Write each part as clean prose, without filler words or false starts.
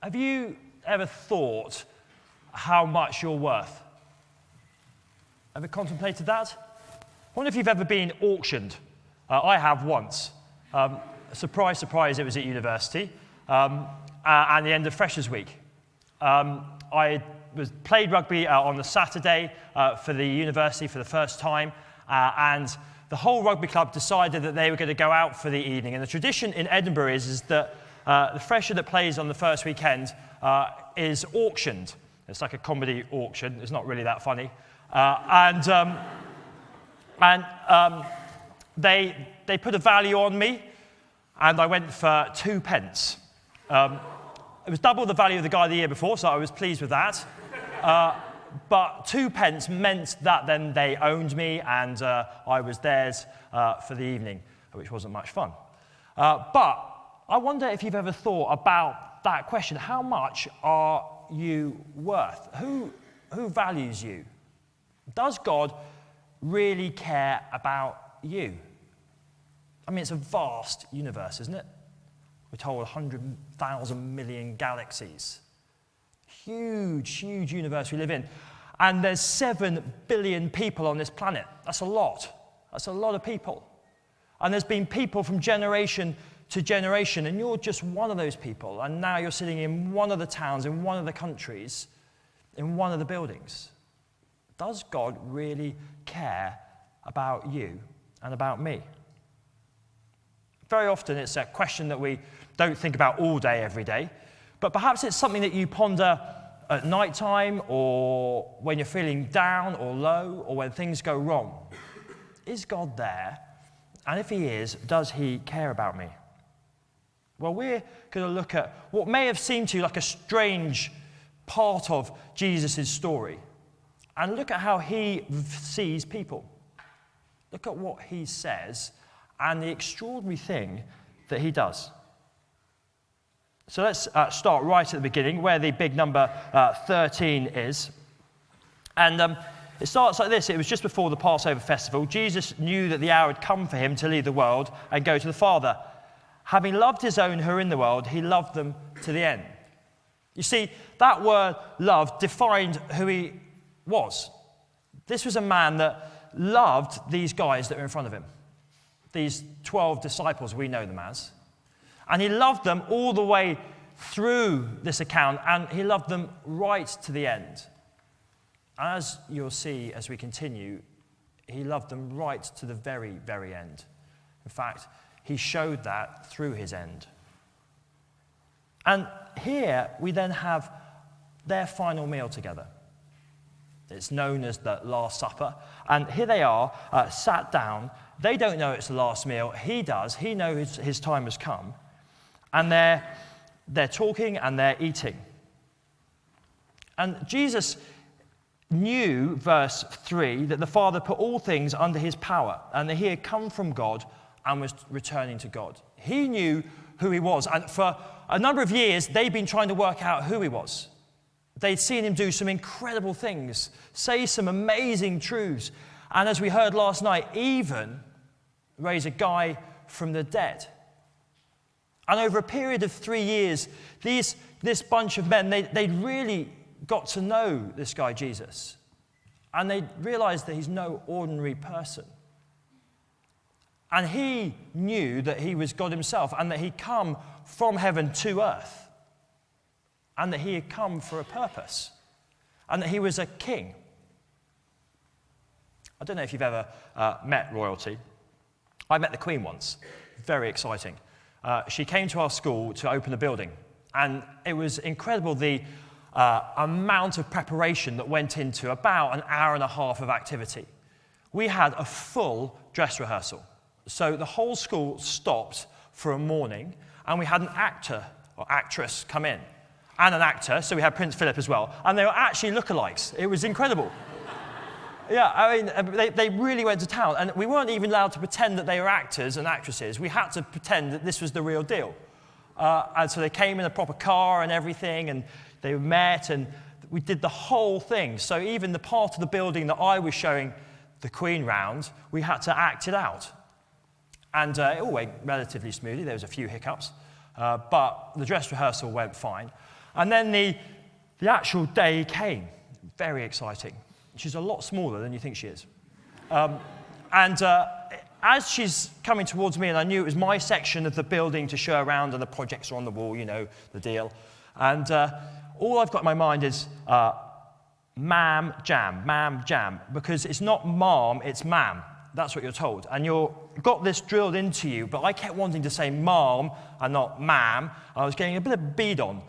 Have you ever thought how much you're worth? Ever contemplated that? I wonder if you've ever been auctioned. I have once. Surprise, surprise, it was at university, at the end of Freshers' Week. I played rugby on the Saturday for the university for the first time, and the whole rugby club decided that they were going to go out for the evening. And the tradition in Edinburgh is that the fresher that plays on the first weekend is auctioned. It's like a comedy auction. It's not really that funny. They put a value on me, and I went for 2 pence. It was double the value of the guy the year before, so I was pleased with that. But 2 pence meant that then they owned me, and I was theirs for the evening, which wasn't much fun. But I wonder if you've ever thought about that question. How much are you worth? Who values you? Does God really care about you? I mean, it's a vast universe, isn't it? We're told 100,000 million galaxies. Huge, huge universe we live in. And there's 7 billion people on this planet. That's a lot. That's a lot of people. And there's been people from generation to generation, and you're just one of those people. And now you're sitting in one of the towns, in one of the countries, in one of the buildings. Does God really care about you and about me? Very often it's a question that we don't think about all day, every day, but perhaps it's something that you ponder at night time, or when you're feeling down or low, or when things go wrong. Is God there? And if he is, does he care about me? Well, we're going to look at what may have seemed to you like a strange part of Jesus' story, and look at how he sees people. Look at what he says and the extraordinary thing that he does. So let's start right at the beginning, where the big number 13 is. And it starts like this. It was just before the Passover festival. Jesus knew that the hour had come for him to leave the world and go to the Father. Having loved his own who are in the world, he loved them to the end. You see, that word love defined who he was. This was a man that loved these guys that were in front of him. These 12 disciples, we know them as. And he loved them all the way through this account, and he loved them right to the end. As you'll see as we continue, he loved them right to the very, very end. In fact, he showed that through his end. And here we then have their final meal together. It's known as the Last Supper. And here they are, sat down. They don't know it's the last meal. He does. He knows his time has come. And they're talking and they're eating. And Jesus knew, verse 3, that the Father put all things under his power, and that he had come from God and was returning to God. He knew who he was. And for a number of years, they'd been trying to work out who he was. They'd seen him do some incredible things, say some amazing truths, and as we heard last night, even raise a guy from the dead. And over a period of 3 years, this bunch of men, they'd really got to know this guy Jesus. And they realized that he's no ordinary person. And he knew that he was God himself, and that he'd come from heaven to earth, and that he had come for a purpose, and that he was a king. I don't know if you've ever met royalty. I met the Queen once. Very exciting. She came to our school to open a building, and it was incredible the amount of preparation that went into about an hour and a half of activity. We had a full dress rehearsal. So the whole school stopped for a morning, and we had an actor or actress come in, and an actor, so we had Prince Philip as well, and they were actually lookalikes. It was incredible. Yeah, I mean, they really went to town, and we weren't even allowed to pretend that they were actors and actresses. We had to pretend that this was the real deal. And so they came in a proper car and everything, and they met, and we did the whole thing. So even the part of the building that I was showing the Queen round, we had to act it out. And it all went relatively smoothly. There was a few hiccups, but the dress rehearsal went fine. And then the actual day came. Very exciting. She's a lot smaller than you think she is. As she's coming towards me, and I knew it was my section of the building to show around, and the projects are on the wall, you know, the deal. And all I've got in my mind is ma'am, jam, because it's not ma'am, it's ma'am. That's what you're told. And you've got this drilled into you, but I kept wanting to say ma'am and not ma'am. I was getting a bit of bead on,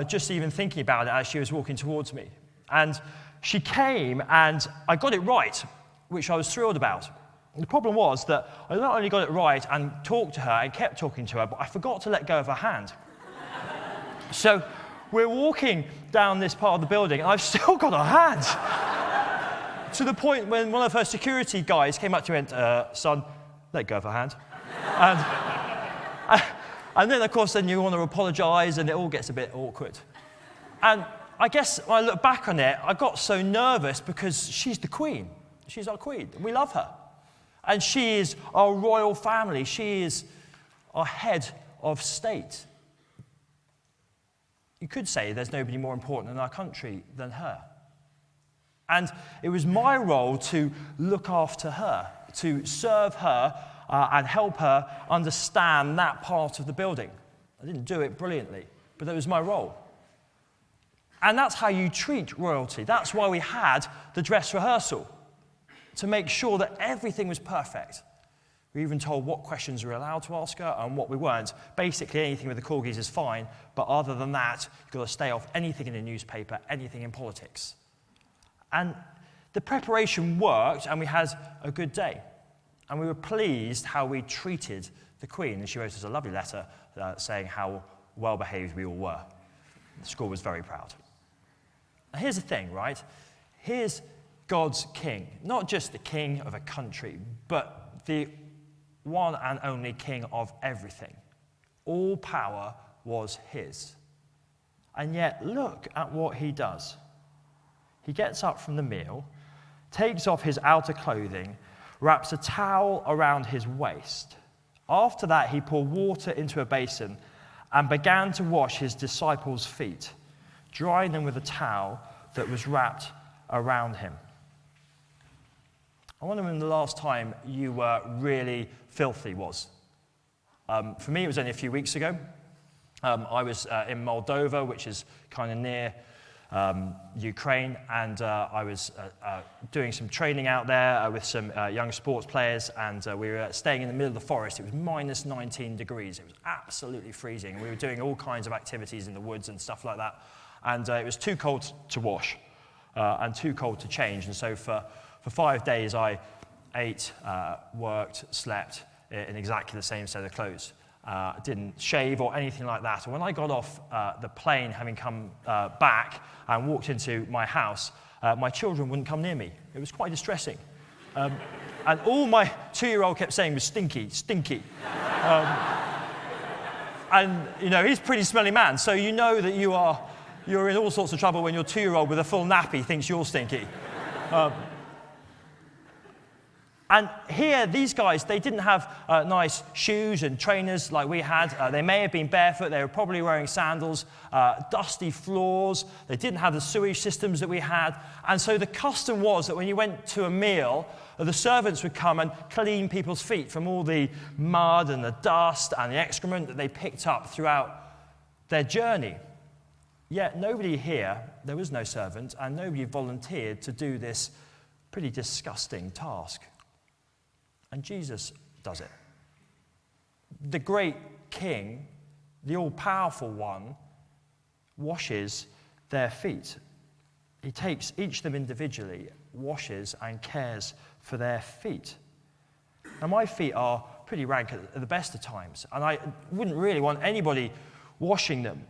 just even thinking about it as she was walking towards me. And she came, and I got it right, which I was thrilled about. And the problem was that I not only got it right and talked to her and kept talking to her, but I forgot to let go of her hand. So we're walking down this part of the building, and I've still got her hand. To the point when one of her security guys came up to me and went, son, let go of her hand. And then, of course, then you want to apologize, and it all gets a bit awkward. And I guess when I look back on it, I got so nervous because she's the queen. She's our queen. We love her. And she is our royal family. She is our head of state. You could say there's nobody more important in our country than her. And it was my role to look after her, to serve her and help her understand that part of the building. I didn't do it brilliantly, but it was my role. And that's how you treat royalty. That's why we had the dress rehearsal, to make sure that everything was perfect. We even told what questions we were allowed to ask her and what we weren't. Basically, anything with the corgis is fine, but other than that, you've got to stay off anything in the newspaper, anything in politics. And the preparation worked, and we had a good day. And we were pleased how we treated the Queen. And she wrote us a lovely letter saying how well-behaved we all were. The school was very proud. Now, here's the thing, right? Here's God's king. Not just the king of a country, but the one and only king of everything. All power was his. And yet, look at what he does. He gets up from the meal, takes off his outer clothing, wraps a towel around his waist. After that, he poured water into a basin and began to wash his disciples' feet, drying them with a towel that was wrapped around him. I wonder when the last time you were really filthy was. For me, it was only a few weeks ago. I was in Moldova, which is kind of near Ukraine, and I was doing some training out there with some young sports players, and we were staying in the middle of the forest. It was minus 19 degrees. It was absolutely freezing. We were doing all kinds of activities in the woods and stuff like that, and it was too cold to wash and too cold to change, and so for 5 days I ate, worked, slept in exactly the same set of clothes. Didn't shave or anything like that. And when I got off the plane, having come back and walked into my house, my children wouldn't come near me. It was quite distressing. And all my 2-year-old kept saying was stinky, stinky. And, you know, he's a pretty smelly man, so you know that you're in all sorts of trouble when your 2-year-old with a full nappy thinks you're stinky. And here, these guys, they didn't have nice shoes and trainers like we had. They may have been barefoot. They were probably wearing sandals, dusty floors. They didn't have the sewage systems that we had. And so the custom was that when you went to a meal, the servants would come and clean people's feet from all the mud and the dust and the excrement that they picked up throughout their journey. Yet nobody here, there was no servant, and nobody volunteered to do this pretty disgusting task. And Jesus does it. The great king, the all-powerful one, washes their feet. He takes each of them individually, washes and cares for their feet. Now, my feet are pretty rank at the best of times, and I wouldn't really want anybody washing them.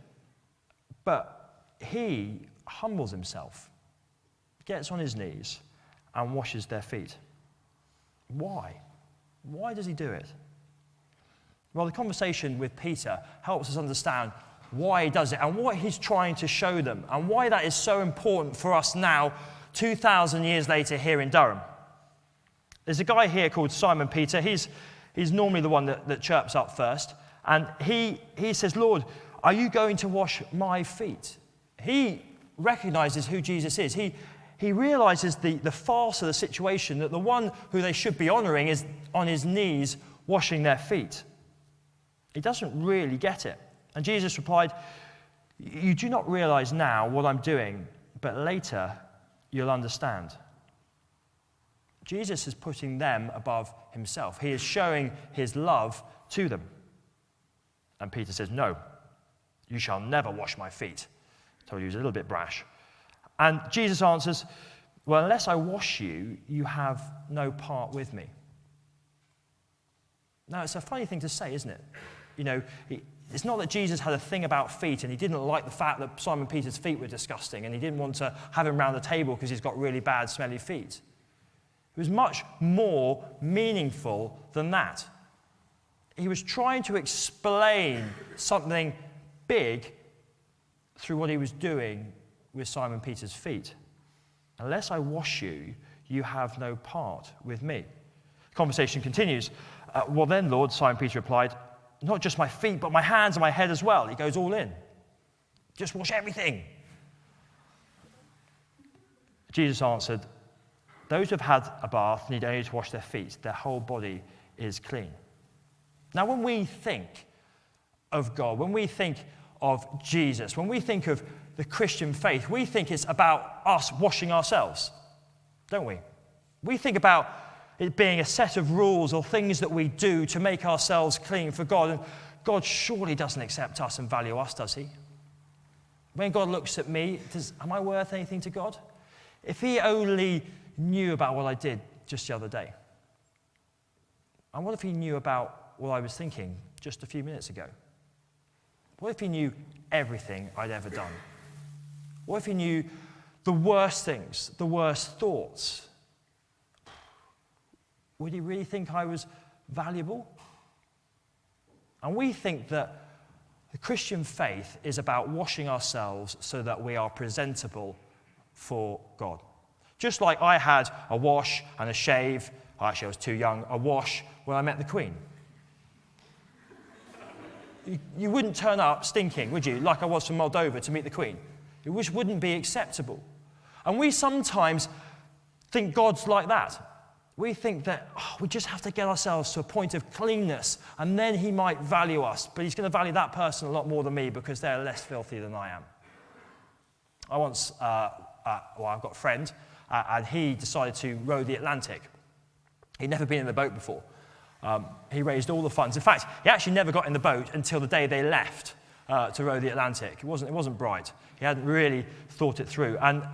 But he humbles himself, gets on his knees, and washes their feet. Why? Why does he do it? Well, the conversation with Peter helps us understand why he does it and what he's trying to show them and why that is so important for us now, 2,000 years later here in Durham. There's a guy here called Simon Peter. He's normally the one that chirps up first. And he says, Lord, are you going to wash my feet? He recognizes who Jesus is. He realizes the farce of the situation, that the one who they should be honoring is on his knees washing their feet. He doesn't really get it. And Jesus replied, "You do not realize now what I'm doing, but later you'll understand." Jesus is putting them above himself. He is showing his love to them. And Peter says, "No, you shall never wash my feet." I told you he was a little bit brash. And Jesus answers, "Well, unless I wash you, you have no part with me." Now, it's a funny thing to say, isn't it? You know, it's not that Jesus had a thing about feet and he didn't like the fact that Simon Peter's feet were disgusting and he didn't want to have him round the table because he's got really bad, smelly feet. It was much more meaningful than that. He was trying to explain something big through what he was doing with Simon Peter's feet. "Unless I wash you, you have no part with me." The conversation continues. "Well then, Lord," Simon Peter replied, "not just my feet, but my hands and my head as well." He goes all in. "Just wash everything." Jesus answered, "Those who have had a bath need only to wash their feet. Their whole body is clean." Now, when we think of God, when we think of Jesus, when we think of the Christian faith, we think it's about us washing ourselves, don't we? We think about it being a set of rules or things that we do to make ourselves clean for God. And God surely doesn't accept us and value us, does he? When God looks at me, am I worth anything to God? If he only knew about what I did just the other day. And what if he knew about what I was thinking just a few minutes ago? What if he knew everything I'd ever done? What if he knew the worst things, the worst thoughts? Would he really think I was valuable? And we think that the Christian faith is about washing ourselves so that we are presentable for God. Just like I had a wash and a shave, actually I was too young, a wash when I met the Queen. You wouldn't turn up stinking, would you, like I was from Moldova to meet the Queen? It just wouldn't be acceptable. And we sometimes think God's like that. We think that we just have to get ourselves to a point of cleanness and then he might value us, but he's going to value that person a lot more than me because they're less filthy than I am. I once, I've got a friend, and he decided to row the Atlantic. He'd never been in the boat before. He raised all the funds. In fact, he actually never got in the boat until the day they left to row the Atlantic. It wasn't bright. He hadn't really thought it through. And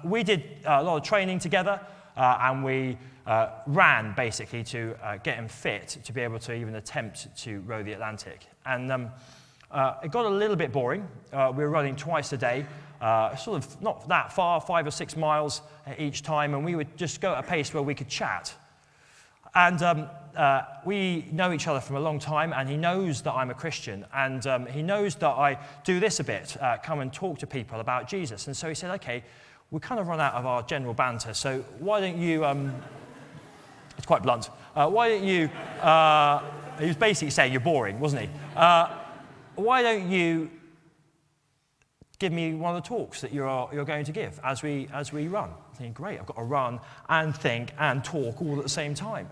we did a lot of training together, and we ran, basically, to get him fit to be able to even attempt to row the Atlantic. And it got a little bit boring. We were running twice a day, sort of not that far, 5 or 6 miles each time, and we would just go at a pace where we could chat. And we know each other from a long time, and he knows that I'm a Christian, and he knows that I do this a bit, come and talk to people about Jesus. And so he said, okay, we kind of run out of our general banter, so why don't you, it's quite blunt, why don't you, he was basically saying you're boring, wasn't he? Why don't you give me one of the talks that you're going to give as we run? I'm thinking, great, I've got to run and think and talk all at the same time.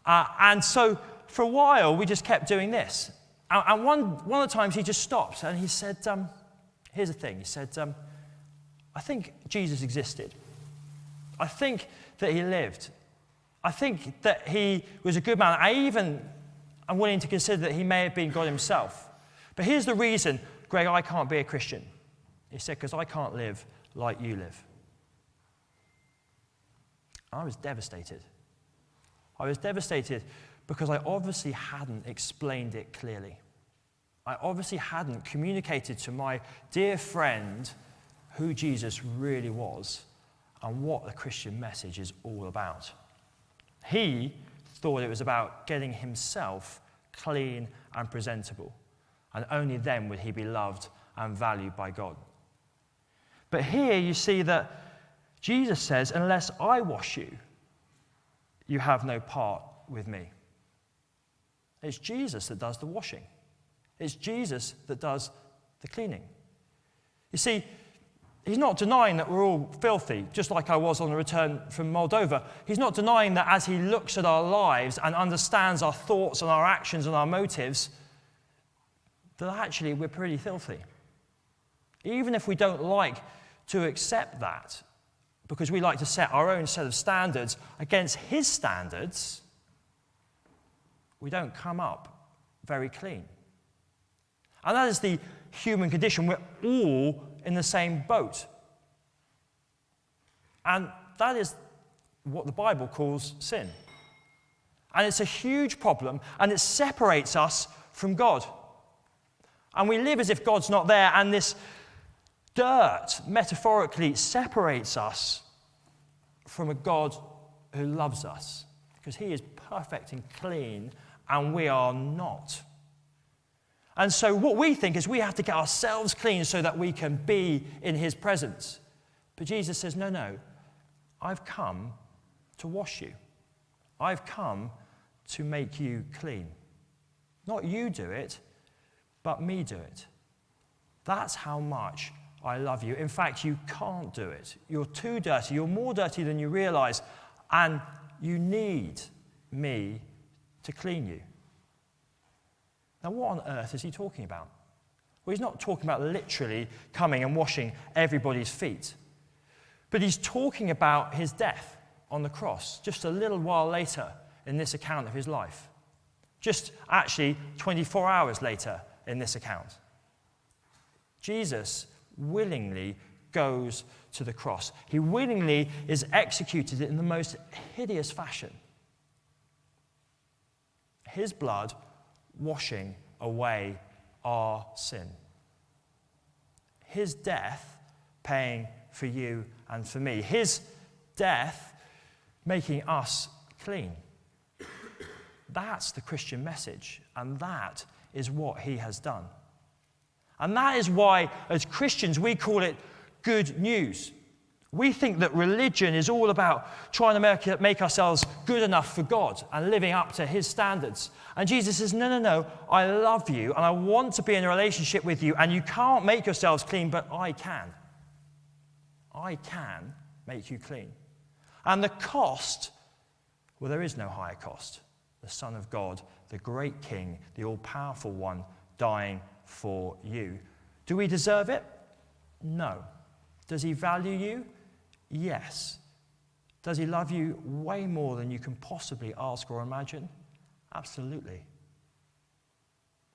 And so for a while, we just kept doing this. And one of the times he just stopped and he said, here's the thing. He said, I think Jesus existed. I think that he lived. I think that he was a good man. I'm willing to consider that he may have been God himself. But here's the reason, Greg, I can't be a Christian. He said, because I can't live like you live. I was devastated. I was devastated because I obviously hadn't explained it clearly. I obviously hadn't communicated to my dear friend who Jesus really was and what the Christian message is all about. He thought it was about getting himself clean and presentable, and only then would he be loved and valued by God. But here you see that Jesus says, unless I wash you, you have no part with me. It's Jesus that does the washing. It's Jesus that does the cleaning. You see, He's not denying that we're all filthy, just like I was on the return from Moldova. He's not denying that as he looks at our lives and understands our thoughts and our actions and our motives, that actually we're pretty filthy. Even if we don't like to accept that, because we like to set our own set of standards against his standards, we don't come up very clean. And that is the human condition. We're all in the same boat. And that is what the Bible calls sin. And it's a huge problem, and it separates us from God. And we live as if God's not there, and this dirt, metaphorically, separates us from a God who loves us, because he is perfect and clean, and we are not. And so what we think is we have to get ourselves clean so that we can be in his presence. But Jesus says, no, I've come to wash you. I've come to make you clean. Not you do it, but me do it. That's how much I love you. In fact, you can't do it. You're too dirty. You're more dirty than you realize, and you need me to clean you. Now, what on earth is he talking about? Well, he's not talking about literally coming and washing everybody's feet. But he's talking about his death on the cross just a little while later in this account of his life. Just actually 24 hours later in this account. Jesus willingly goes to the cross. He willingly is executed in the most hideous fashion. His blood washing away our sin. His death paying for you and for me. His death making us clean. That's the Christian message, and that is what he has done. And that is why, as Christians, we call it good news. We think that religion is all about trying to make ourselves good enough for God and living up to his standards. And Jesus says, no, I love you and I want to be in a relationship with you, and you can't make yourselves clean, but I can. I can make you clean. And the cost, well, there is no higher cost. The Son of God, the great King, the all-powerful one, dying for you. Do we deserve it? No. Does he value you? Yes. Does he love you way more than you can possibly ask or imagine? Absolutely.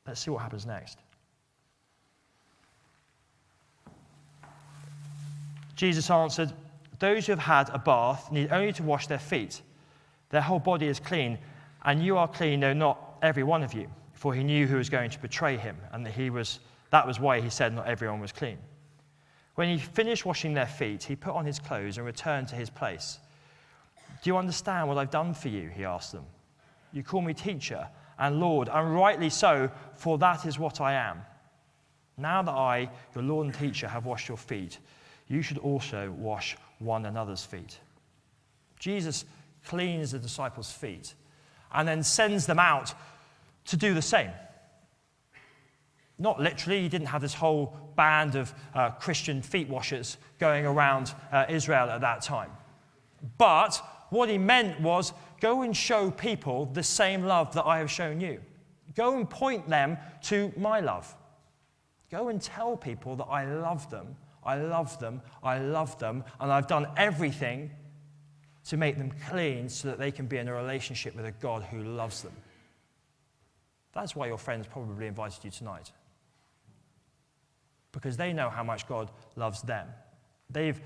Let's see what happens next. Jesus answered, "Those who have had a bath need only to wash their feet. Their whole body is clean, and you are clean, though not every one of you." For he knew who was going to betray him, and that was why he said not everyone was clean. When he finished washing their feet, he put on his clothes and returned to his place. "Do you understand what I've done for you?" he asked them. "You call me teacher and Lord, and rightly so, for that is what I am. Now that I, your Lord and teacher, have washed your feet, you should also wash one another's feet." Jesus cleans the disciples' feet and then sends them out to do the same. Not literally, he didn't have this whole band of Christian feet washers going around Israel at that time. But what he meant was, go and show people the same love that I have shown you. Go and point them to my love. Go and tell people that I love them, I love them, I love them, and I've done everything to make them clean so that they can be in a relationship with a God who loves them. That's why your friends probably invited you tonight. Because they know how much God loves them. They've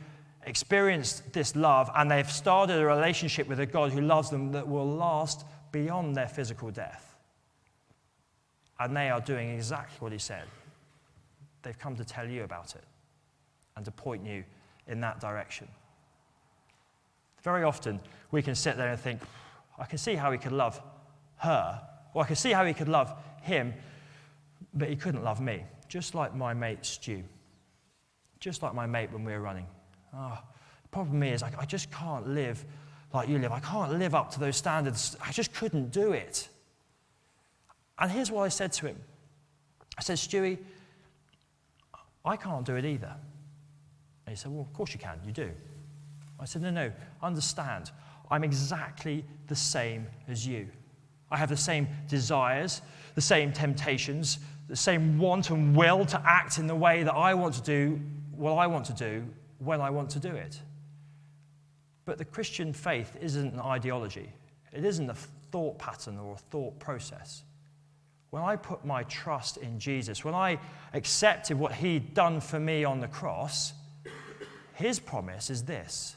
experienced this love, and they've started a relationship with a God who loves them that will last beyond their physical death. And they are doing exactly what he said. They've come to tell you about it and to point you in that direction. Very often, we can sit there and think, I can see how he could love her, or I can see how he could love him, but he couldn't love me. Just like my mate Stu. Just like my mate when we were running. The problem is, I just can't live like you live. I can't live up to those standards. I just couldn't do it. And here's what I said to him. I said, "Stewie, I can't do it either. And he said, well, of course you can, you do. I said, no, understand. I'm exactly the same as you. I have the same desires, the same temptations, the same want and will to act in the way that I want to do what I want to do when I want to do it. But the Christian faith isn't an ideology. It isn't a thought pattern or a thought process. When I put my trust in Jesus, when I accepted what he'd done for me on the cross, his promise is this,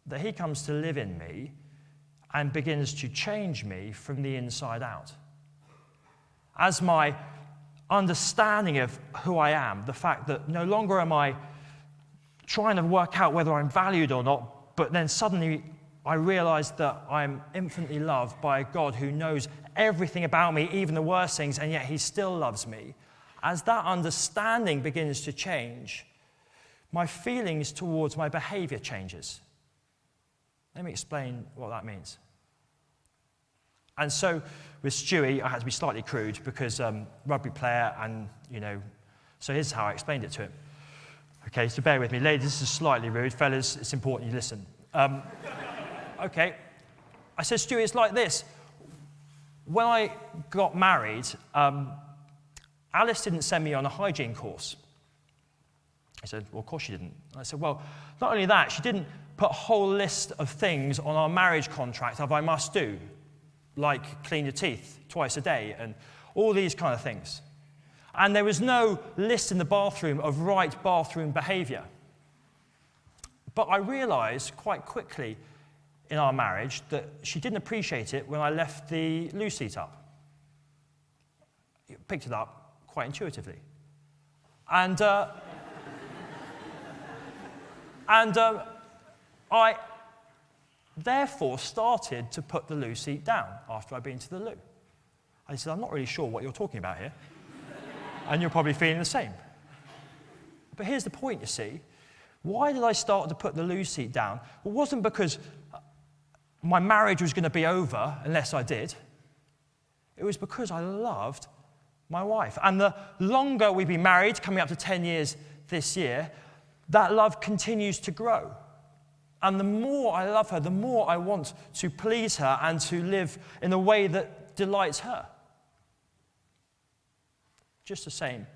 that he comes to live in me and begins to change me from the inside out. As my understanding of who I am, the fact that no longer am I trying to work out whether I'm valued or not, but then suddenly I realize that I'm infinitely loved by a God who knows everything about me, even the worst things, and yet he still loves me. As that understanding begins to change, my feelings towards my behavior changes. Let me explain what that means. And so with Stewie, I had to be slightly crude because rugby player and, so here's how I explained it to him. Okay, so bear with me. Ladies, this is slightly rude. Fellas, it's important you listen. Okay, I said, Stewie, it's like this. When I got married, Alice didn't send me on a hygiene course. I said, well, of course she didn't. I said, well, not only that, she didn't put a whole list of things on our marriage contract of I must do, like clean your teeth twice a day and all these kind of things. And there was no list in the bathroom of right bathroom behavior. But I realized quite quickly in our marriage that she didn't appreciate it when I left the loo seat up. Picked it up quite intuitively. And I therefore started to put the loo seat down after I'd been to the loo. I said, I'm not really sure what you're talking about here. And you're probably feeling the same. But here's the point, you see. Why did I start to put the loo seat down? It wasn't because my marriage was going to be over unless I did. It was because I loved my wife. And the longer we've been married, coming up to 10 years this year, that love continues to grow. And the more I love her, the more I want to please her and to live in a way that delights her. Just the same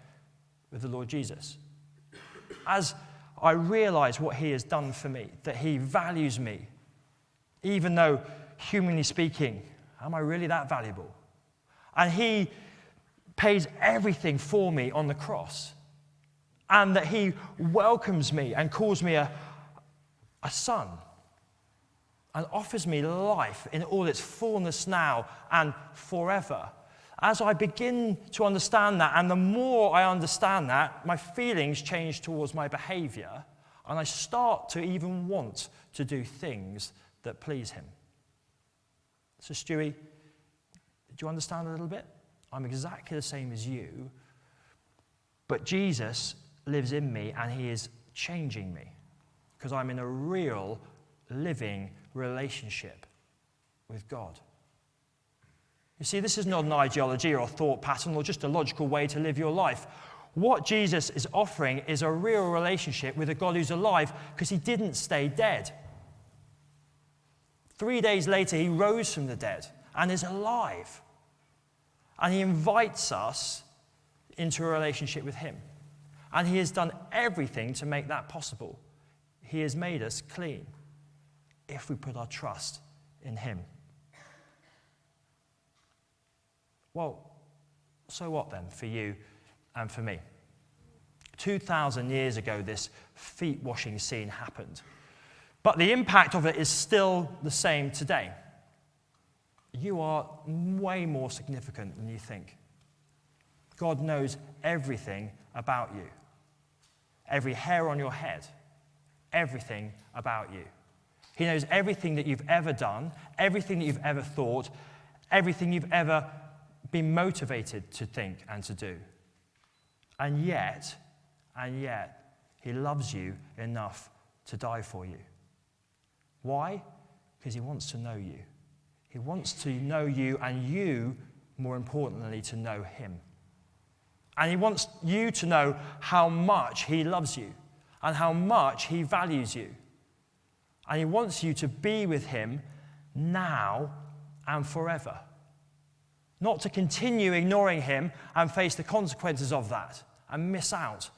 with the Lord Jesus. As I realize what he has done for me, that he values me, even though, humanly speaking, am I really that valuable? And he pays everything for me on the cross. And that he welcomes me and calls me a son and offers me life in all its fullness now and forever. As I begin to understand that, and the more I understand that, my feelings change towards my behavior, and I start to even want to do things that please him. So, Stewie, do you understand a little bit? I'm exactly the same as you, but Jesus lives in me, and he is changing me because I'm in a real, living relationship with God. You see, this is not an ideology or a thought pattern or just a logical way to live your life. What Jesus is offering is a real relationship with a God who's alive because he didn't stay dead. 3 days later, he rose from the dead and is alive. And he invites us into a relationship with him. And he has done everything to make that possible. He has made us clean if we put our trust in him. Well, so what then for you and for me? 2,000 years ago, this feet-washing scene happened. But the impact of it is still the same today. You are way more significant than you think. God knows everything about you. Every hair on your head. Everything about you. He knows everything that you've ever done, everything that you've ever thought, everything you've ever been motivated to think and to do. And yet, he loves you enough to die for you. Why? Because he wants to know you. He wants to know you, and you, more importantly, to know him. And he wants you to know how much he loves you. and how much he values you. And he wants you to be with him now and forever. Not to continue ignoring him and face the consequences of that and miss out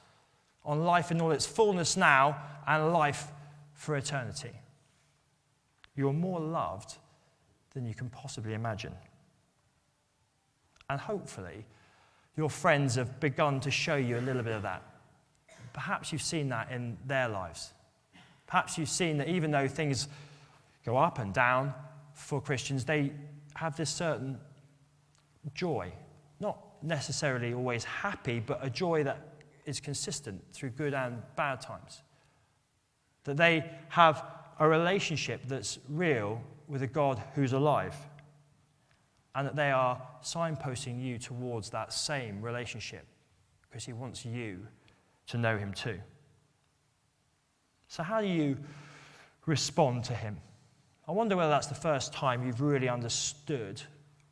on life in all its fullness now and life for eternity. You're more loved than you can possibly imagine. And hopefully, your friends have begun to show you a little bit of that. Perhaps you've seen that in their lives. Perhaps you've seen that even though things go up and down for Christians, they have this certain joy. Not necessarily always happy, but a joy that is consistent through good and bad times. That they have a relationship that's real with a God who's alive. And that they are signposting you towards that same relationship because he wants you to know him too. So how do you respond to him? I wonder whether that's the first time you've really understood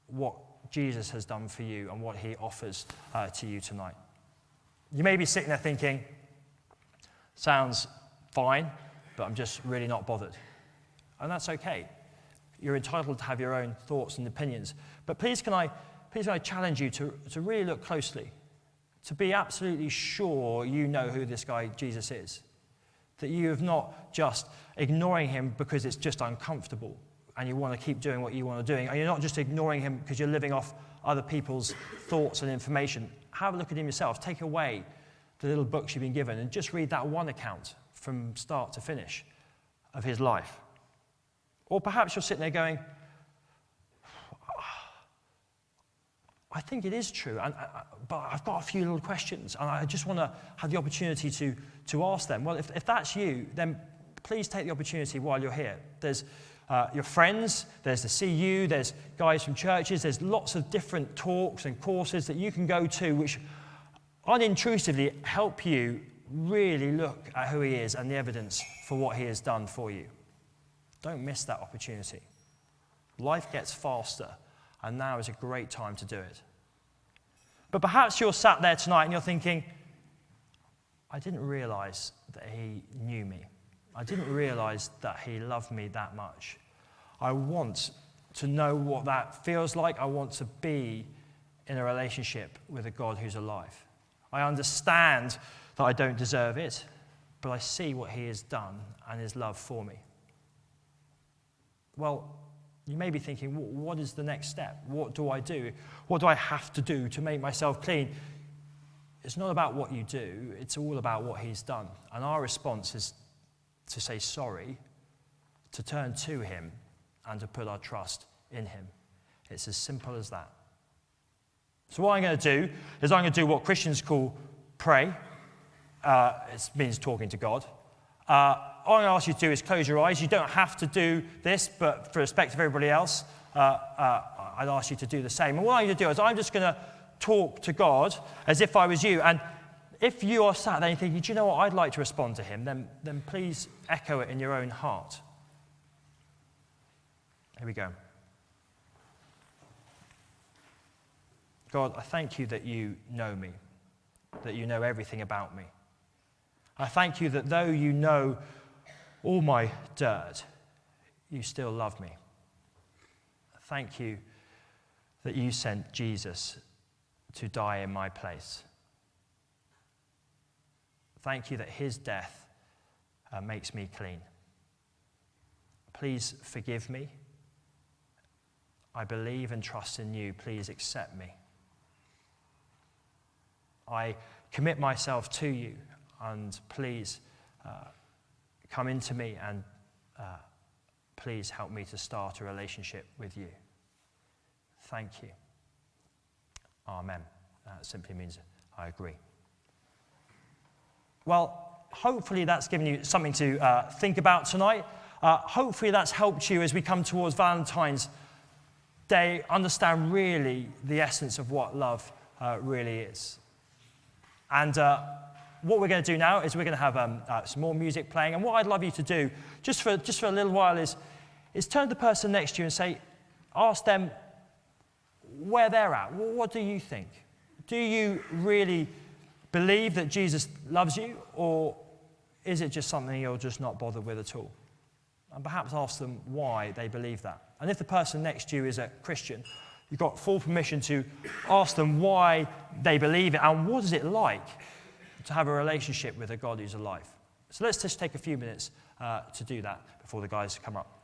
what Jesus has done for you and what he offers to you tonight. You may be sitting there thinking, sounds fine, but I'm just really not bothered. And that's okay. You're entitled to have your own thoughts and opinions. But please can I challenge you to really look closely, to be absolutely sure you know who this guy Jesus is. That you have not just ignoring him because it's just uncomfortable and you want to keep doing what you want to do. And you're not just ignoring him because you're living off other people's thoughts and information. Have a look at him yourself. Take away the little books you've been given and just read that one account from start to finish of his life. Or perhaps you're sitting there going, I think it is true, but I've got a few little questions, and I just want to have the opportunity to ask them. Well, if that's you, then please take the opportunity while you're here. There's your friends, there's the CU, there's guys from churches, there's lots of different talks and courses that you can go to which unintrusively help you really look at who he is and the evidence for what he has done for you. Don't miss that opportunity. Life gets faster, and now is a great time to do it. But perhaps you're sat there tonight and you're thinking, I didn't realize that he knew me. I didn't realize that he loved me that much. I want to know what that feels like. I want to be in a relationship with a God who's alive. I understand that I don't deserve it, but I see what he has done and his love for me. Well, you may be thinking, what is the next step? What do I do? What do I have to do to make myself clean? It's not about what you do. It's all about what he's done. And our response is to say sorry, to turn to him, and to put our trust in him. It's as simple as that. So what I'm going to do is I'm going to do what Christians call pray. It means talking to God. All I'm going to ask you to do is close your eyes. You don't have to do this, but for respect of everybody else, I'd ask you to do the same. And what I'm going to do is I'm just going to talk to God as if I was you. And if you are sat there and thinking, do you know what, I'd like to respond to him, then please echo it in your own heart. Here we go. God, I thank you that you know me, that you know everything about me. I thank you that though you know all my dirt, you still love me. Thank you that you sent Jesus to die in my place. Thank you that his death makes me clean. Please forgive me. I believe and trust in you. Please accept me. I commit myself to you, and please come into me and please help me to start a relationship with you. Thank you. Amen. That simply means I agree. Well, hopefully that's given you something to think about tonight. Hopefully that's helped you as we come towards Valentine's Day understand really the essence of what love really is. And what we're going to do now is we're going to have some more music playing. And what I'd love you to do, just for a little while, is turn to the person next to you and say, ask them where they're at. What do you think? Do you really believe that Jesus loves you? Or is it just something you're just not bothered with at all? And perhaps ask them why they believe that. And if the person next to you is a Christian, you've got full permission to ask them why they believe it and what is it like to have a relationship with a God who's alive. So let's just take a few minutes to do that before the guys come up.